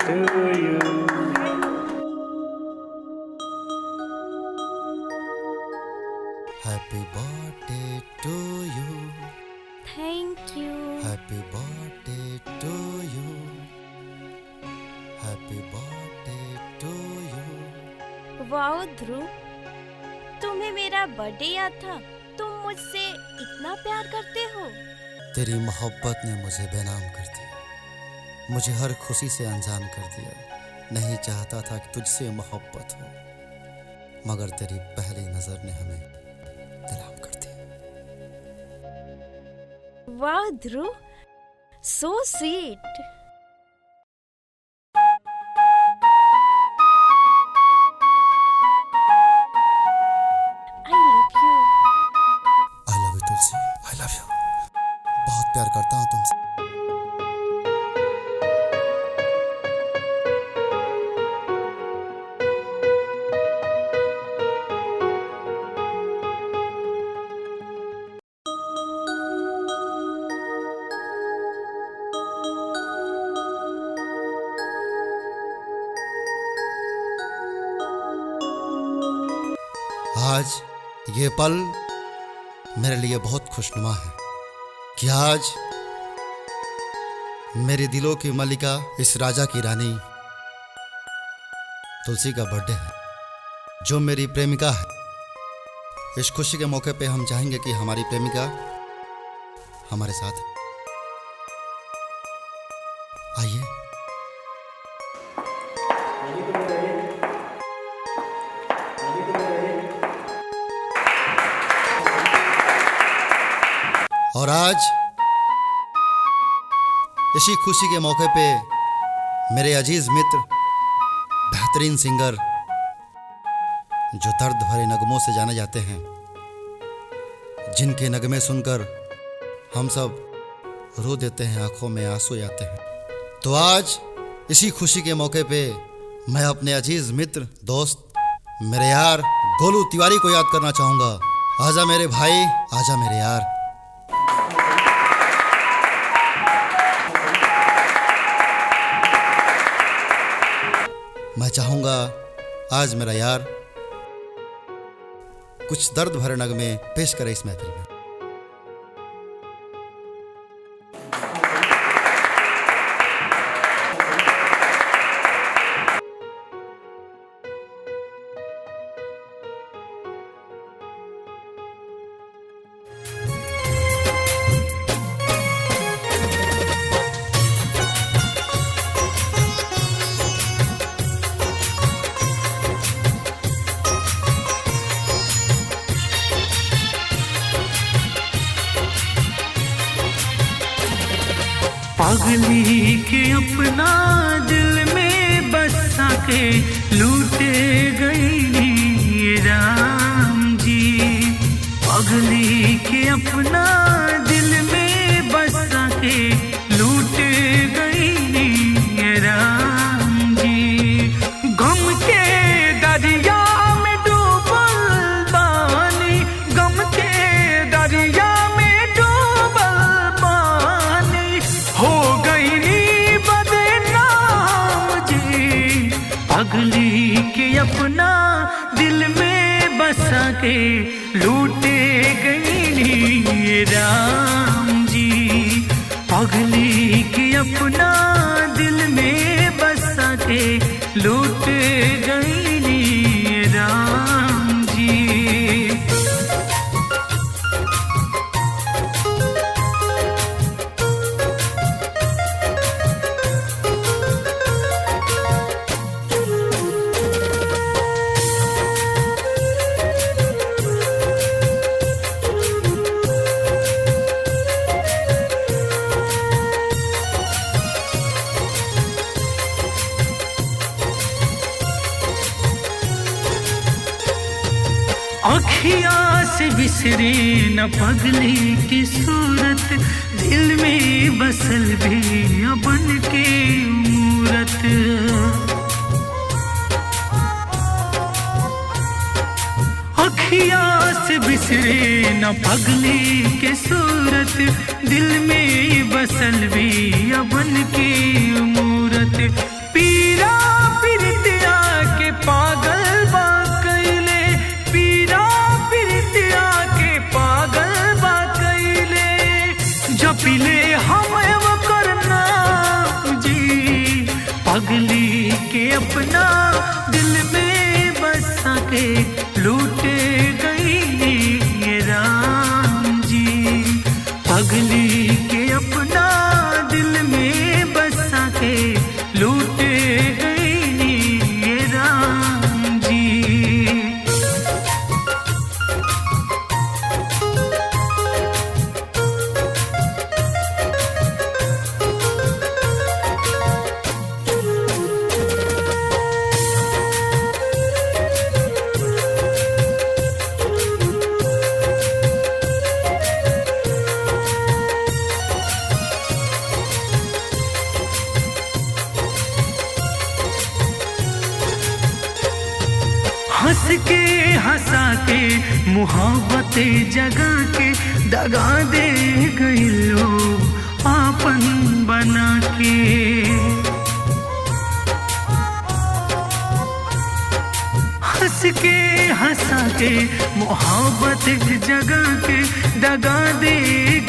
to you. Happy birthday to you. Thank you. Happy birthday to you. Happy birthday to you. Wow Dhruv, तुम्हें मेरा birthday याद था। तुम मुझसे इतना प्यार करते हो। तेरी मोहब्बत ने मुझे बेनाम कर दिया, मुझे हर खुशी से अनजान कर दिया। नहीं चाहता था कि तुझसे मोहब्बत हो, मगर तेरी पहली नजर ने हमें दिलाम कर दिया। वाह Dhruv, so sweet. I love you. I love you Tulsi, I love you. बहुत प्यार करता हूँ तुमसे। आज ये पल मेरे लिए बहुत खुशनुमा है कि आज मेरे दिलों की मलिका, इस राजा की रानी तुलसी का बर्थडे है, जो मेरी प्रेमिका है। इस खुशी के मौके पे हम चाहेंगे कि हमारी प्रेमिका हमारे साथ है। आइए। और आज इसी खुशी के मौके पे मेरे अजीज मित्र, बेहतरीन सिंगर, जो दर्द भरे नगमों से जाने जाते हैं, जिनके नगमे सुनकर हम सब रो देते हैं, आंखों में आंसू आते हैं, तो आज इसी खुशी के मौके पे मैं अपने अजीज मित्र, दोस्त, मेरे यार गोलू तिवारी को याद करना चाहूँगा। आजा मेरे भाई, आजा मेरे यार। मैं चाहूँगा आज मेरा यार कुछ दर्द भरे नगमे पेश करे इस महफिल में। पागली के अपना दिल में बसा के लूटे गई राम जी। पागली के अपना दिल में बसा के लूटे गई राम जी। गम के दरिया में डूबल बानी, गम के दरिया में डूबल बानी, हो गई बदनाम जी। पगली के अपना दिल में बसा के लूटे गई राम जी। पगली के अपना दिल में बसा के लूटे गई राम जी। अखिया से बिसरे न पगली की सूरत, दिल में बसल भी बन के मूरत। अखिया से बिसरे न पगली के सूरत, दिल में बसल भी बन के मूरत। पी पगली के अपना दिल में बसा के लूटे गई ये राम जी। पगली के अपना दिल में बसा के लूटे गई ये राम जी। हंस के हंसा के मोहब्बत जगा के दगा दे गई लो आपन बना के। हंस के हंसा के मोहब्बत जगा के दगा दे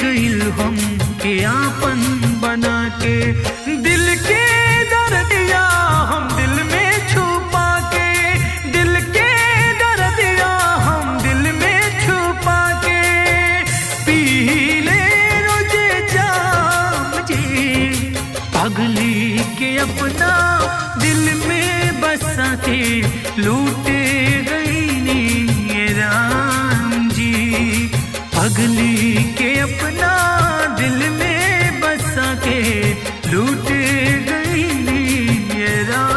गई हम के आपन बना के। दिल के दर्दिया हम दिल में छुपा के, दिल के दर्दिया हम दिल में छुपा के पी ले रोजे जाम जी। पगली के अपना दिल में बसा के लूटे गई ये राम जी। पगली के अपना दिल में बसा के लूटे गई ये राम।